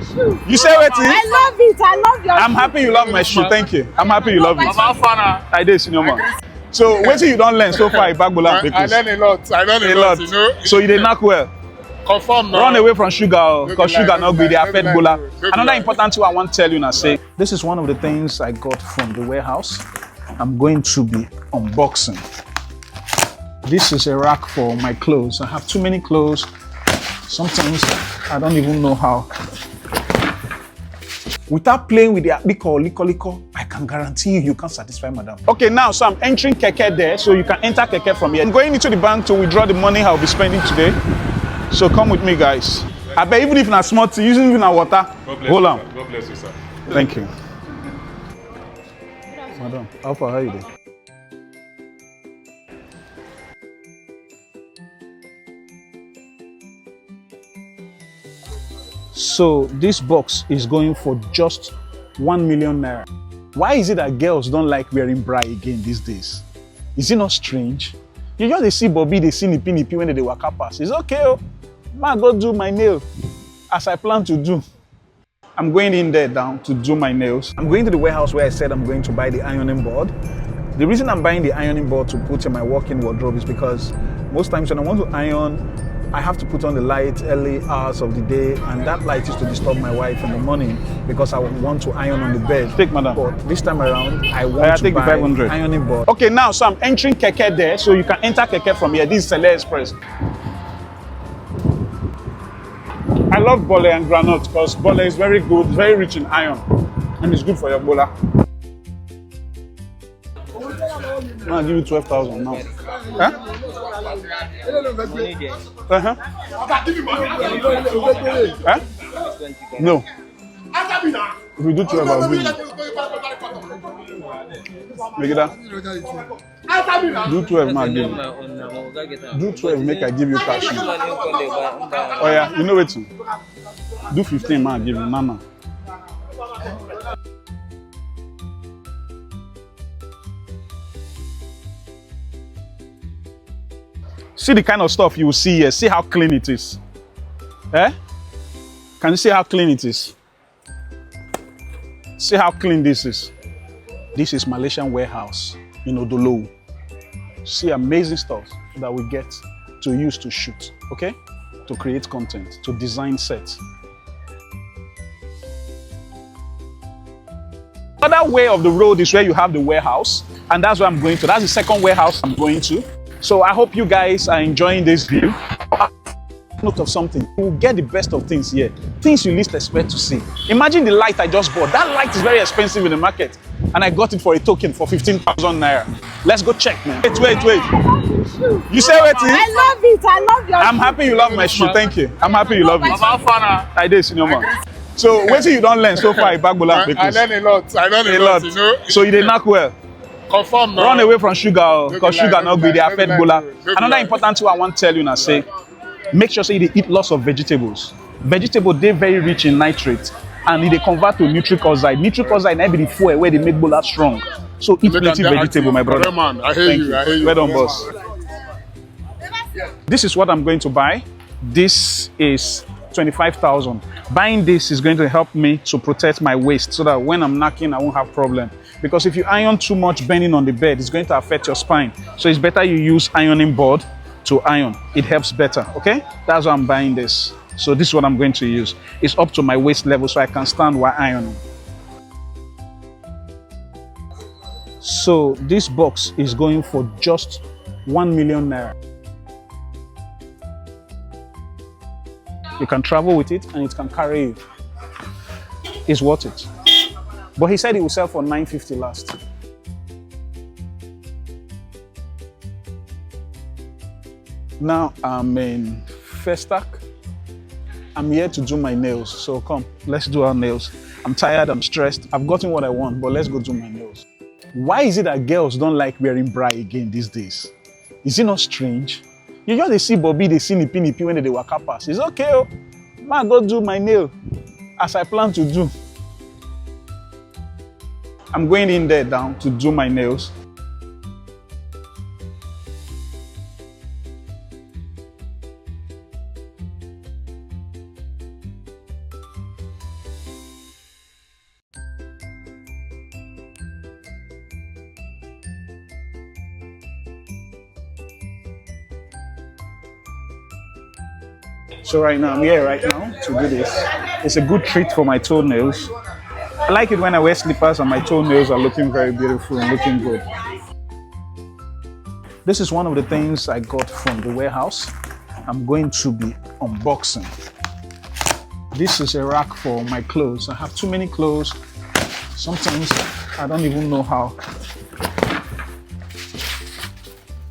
shoe. You say what? I love it. I love your I'm shoe. happy you love my shoe. Thank you. I'm happy you love it. I did, senior man. So what you don't learn so far about Bola? I learn a lot. I learn a lot. You know. So you did knock well. Confirm now. Run away from sugar, because sugar not good. They affect Bola. Another lie. important thing I want to tell you now, say this is one of the things I got from the warehouse. I'm going to be unboxing. This is a rack for my clothes. I have too many clothes. Sometimes I don't even know how. Without playing with the liko, I can guarantee you can't satisfy madam. Okay, now, so I'm entering Keke there, so you can enter Keke from here. I'm going into the bank to withdraw the money I'll be spending today. So come with me, guys. I bet even if not small tea, using even our water, hold on. God bless you, sir. Thank you. Madam, how far are you there? So this box is going for just 1 million naira. Why is it that girls don't like wearing bra again these days? Is it not strange? You just they see Bobby, they see nipi when they waka pass. It's okay, oh. Man, go do my nail as I plan to do. I'm going in there down to do my nails. I'm going to the warehouse where I said I'm going to buy the ironing board. The reason I'm buying the ironing board to put in my walk-in wardrobe is because most times when I want to iron, I have to put on the light early hours of the day, and that light is to disturb my wife in the morning because I want to iron on the bed. Take, madam. But this time around, I want to buy the ironing board. Okay, now, so I'm entering Keke there, so you can enter Keke from here. This is Sele Express. I love bole and granite because bole is very good, very rich in iron, and it's good for your bola. I'll give you 12,000 now. Huh? Uh-huh. Huh? No. If we do 12, I'll give you. Make it that. Do 12, man, give you. Do 12, make I give you cash. Oh yeah, you know what? Do 15, man, give you. Nana. See the kind of stuff you will see here. See how clean it is. Eh? Can you see how clean it is? See how clean this is. This is Malaysian warehouse in Odolo. See amazing stuff that we get to use to shoot, okay? To create content, to design sets. Other way of the road is where you have the warehouse, and that's where I'm going to. That's the second warehouse I'm going to. So I hope you guys are enjoying this view. Note of something, you will get the best of things here. Things you least expect to see. Imagine the light I just bought. That light is very expensive in the market. And I got it for a token for 15,000 naira. Let's go check, man. Wait. You say what? I love it. I love your shoe. I'm happy you love my shoe. Thank you. I'm happy you love it. I did, senior man. So what you don't learn so far about Bola? I learn a lot. I learn a lot. You know. So you did knock well. Confirm now. Run away from sugar, because sugar not good. They affect Bola. Another important thing I want to tell you now, say, make sure say they eat lots of vegetables. Vegetables, they're very rich in nitrates, and they convert to nitric oxide. Nitric oxide might be the fuel where they make Bola strong. So eat plenty vegetable, my brother. Man, I hear you. I hear you. Well done, boss. This is what I'm going to buy. This is 25,000. Buying this is going to help me to protect my waist so that when I'm knocking, I won't have problem. Because if you iron too much bending on the bed, it's going to affect your spine. So it's better you use ironing board to iron. It helps better, okay? That's why I'm buying this. So this is what I'm going to use. It's up to my waist level so I can stand while ironing. So this box is going for just 1 million naira. You can travel with it and it can carry you. It's worth it. But he said he will sell for 950 last. Now I'm in Festac. I'm here to do my nails. So come, let's do our nails. I'm tired, I'm stressed. I've gotten what I want, but let's go do my nails. Why is it that girls don't like wearing bra again these days? Is it not strange? You just they see Bobby, they see nipi when they waka pass. It's okay, oh. Man, go do my nail as I plan to do. I'm going in there down to do my nails. So right now, I'm here right now to do this. It's a good treat for my toenails. I like it when I wear slippers and my toenails are looking very beautiful and looking good. This is one of the things I got from the warehouse. I'm going to be unboxing. This is a rack for my clothes. I have too many clothes. Sometimes I don't even know how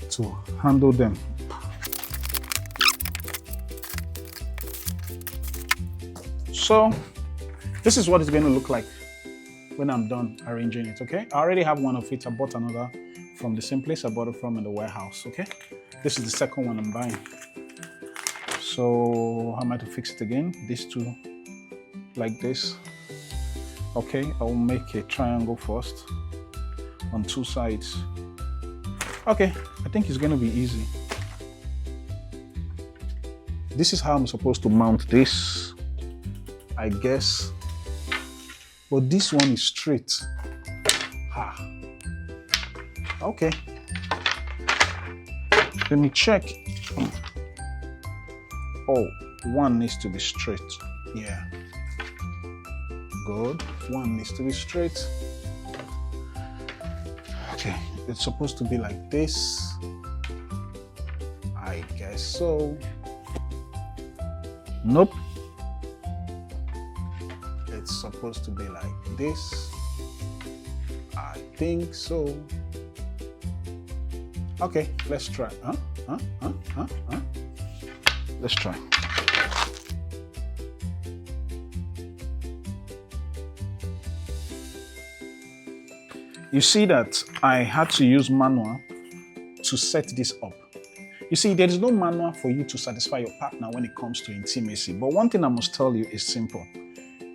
to handle them. So this is what it's going to look like when I'm done arranging it, okay? I already have one of it. I bought another from the same place I bought it from in the warehouse, okay? This is the second one I'm buying. So how am I to fix it again? These two like this. Okay, I'll make a triangle first on two sides. Okay, I think it's gonna be easy. This is how I'm supposed to mount this, I guess. But this one is straight. Okay. Let me check. Oh, one needs to be straight. Yeah. Good. One needs to be straight. Okay. It's supposed to be like this. I guess so. Nope. It's supposed to be like this. I think so. Okay, let's try. Let's try. You see that I had to use manual to set this up. You see, there is no manual for you to satisfy your partner when it comes to intimacy. But one thing I must tell you is simple.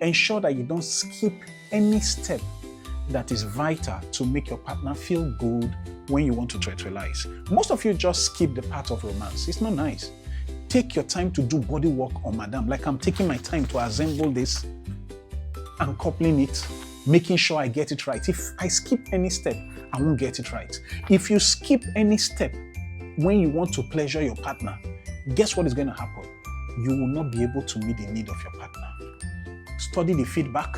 Ensure that you don't skip any step that is vital to make your partner feel good when you want to trivialize. Most of you just skip the part of romance. It's not nice. Take your time to do body work on madam, like I'm taking my time to assemble this and coupling it, making sure I get it right. If I skip any step, I won't get it right. If you skip any step when you want to pleasure your partner, guess what is going to happen? You will not be able to meet the need of your partner. Study the feedback,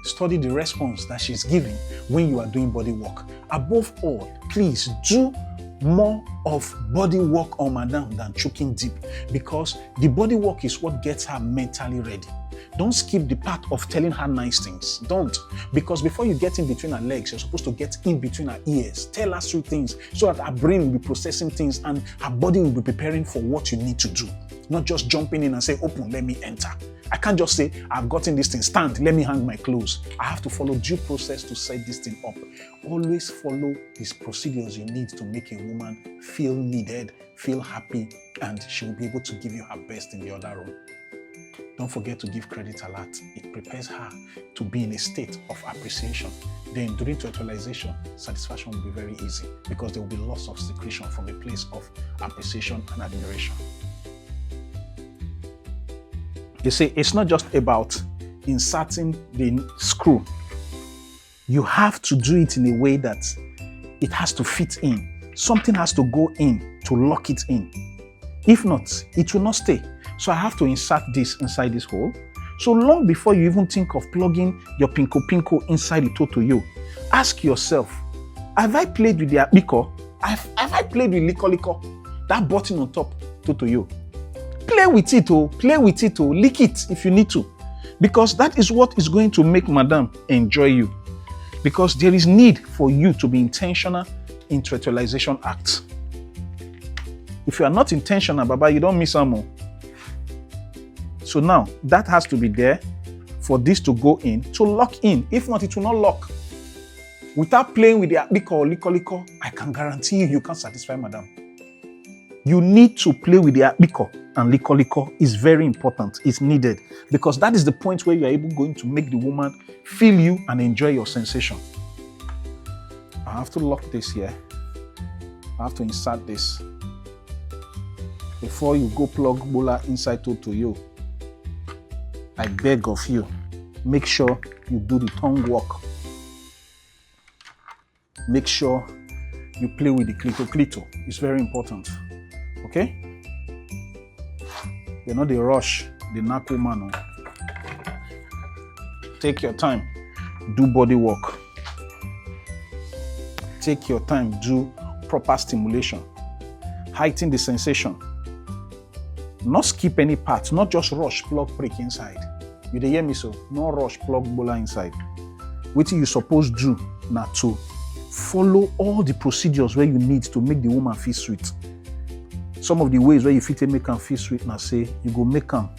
study the response that she's giving when you are doing body work. Above all, please do more of body work on madam than choking deep, because the body work is what gets her mentally ready. Don't skip the part of telling her nice things. Don't. Because before you get in between her legs, you're supposed to get in between her ears. Tell her sweet things so that her brain will be processing things and her body will be preparing for what you need to do. Not just jumping in and say, open, let me enter. I can't just say, I've gotten this thing, stand, let me hang my clothes. I have to follow due process to set this thing up. Always follow these procedures you need to make a woman feel needed, feel happy, and she will be able to give you her best in the other room. Don't forget to give credit a lot. It prepares her to be in a state of appreciation. Then during totalization, satisfaction will be very easy because there will be lots of secretion from a place of appreciation and admiration. You see, it's not just about inserting the screw. You have to do it in a way that it has to fit in. Something has to go in to lock it in. If not, it will not stay. So I have to insert this inside this hole. So long before you even think of plugging your pinko inside the totoyo, ask yourself, have I played with the abiko? Have I played with liko? That button on top totoyo. Play with it, lick it if you need to. Because that is what is going to make madam enjoy you. Because there is need for you to be intentional in trivialization acts. If you are not intentional, Baba, you don't miss more. So now, that has to be there for this to go in, to lock in. If not, it will not lock. Without playing with the liko, I can guarantee you can't satisfy madam. You need to play with the liko, and liko is very important. It's needed because that is the point where you are going to make the woman feel you and enjoy your sensation. I have to lock this here. I have to insert this. Before you go plug bola inside totoyo, I beg of you, make sure you do the tongue work. Make sure you play with the clito. It's very important. Okay? They know they rush, the knack woman. Take your time, do body work. Take your time, do proper stimulation. Heighten the sensation. Not skip any part, not just rush, plug prick inside. You dey hear me so? No rush, plug bola inside. Wetin you suppose do na to follow all the procedures where you need to make the woman feel sweet. Some of the ways where you fit make am feel sweet na say you go make am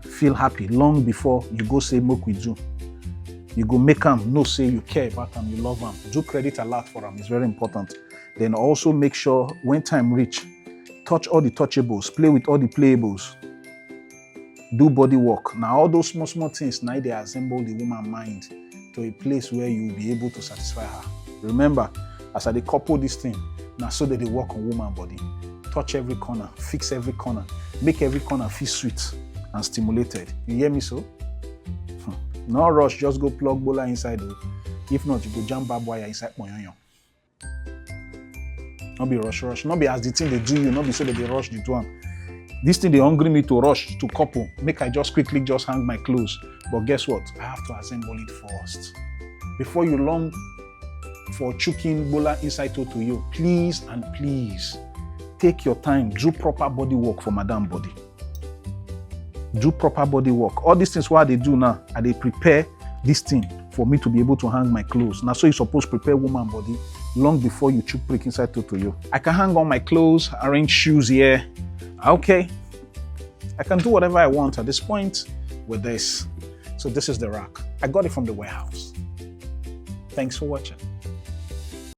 feel happy long before you go say make we do. You go make am know say you care about am, you love am. Do credit alert for am, it's very important. Then also make sure when time reach, touch all the touchables, play with all the playables. Do body work. Now all those small things, now they assemble the woman mind to a place where you will be able to satisfy her. Remember, as I dey couple this thing, now so that they work on woman body. Touch every corner, fix every corner, make every corner feel sweet and stimulated. You hear me so? No rush, just go plug bola inside. If not, you go jam barbed wire inside moyoyo. Not be rush. Not be as the thing they do you, not be so that they rush the one. This thing they hungry me to rush to couple. Make I just quickly just hang my clothes. But guess what? I have to assemble it first. Before you long for chuking bola inside to you, please and please take your time. Do proper body work for madam body. Do proper body work. All these things what they do now, and they prepare this thing for me to be able to hang my clothes. Now, so you're supposed to prepare woman body long before you chook prick inside to you. I can hang on my clothes, arrange shoes here. Okay. I can do whatever I want at this point with this. So this is the rack. I got it from the warehouse. Thanks for watching.